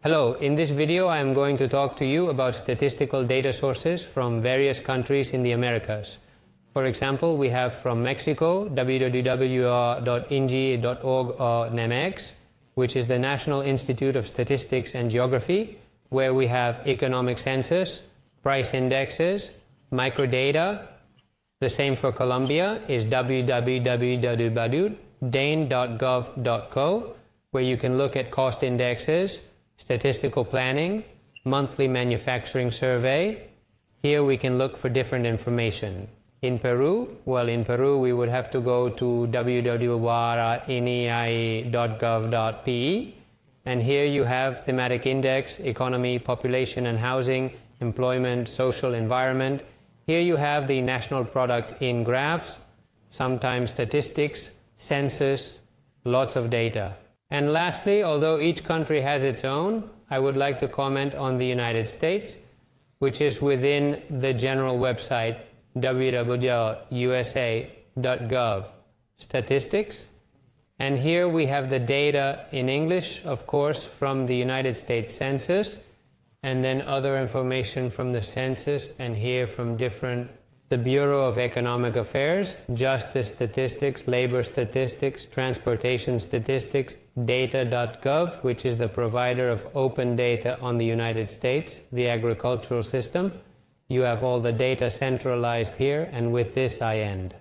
Hello, in this video I am going to talk to you about statistical data sources from various countries in the Americas. For example, we have from Mexico, www.ingi.org/NEMEX, which is the National Institute of Statistics and Geography, where we have economic census, price indexes, microdata. The same for Colombia is www.dane.gov.co, where you can look at cost indexes, statistical planning, monthly manufacturing survey. Here we can look for different information. In Peru, we would have to go to www.inei.gov.pe, and here you have thematic index, economy, population and housing, employment, social environment. Here you have the national product in graphs, sometimes statistics, census, lots of data. And lastly, although each country has its own, I would like to comment on the United States, which is within the general website www.usa.gov statistics. And here we have the data in English, of course, from the United States Census, and then other information from the census, and here from the Bureau of Economic Affairs, Justice Statistics, Labor Statistics, Transportation Statistics, data.gov, which is the provider of open data on the United States, the agricultural system. You have all the data centralized here, and with this I end.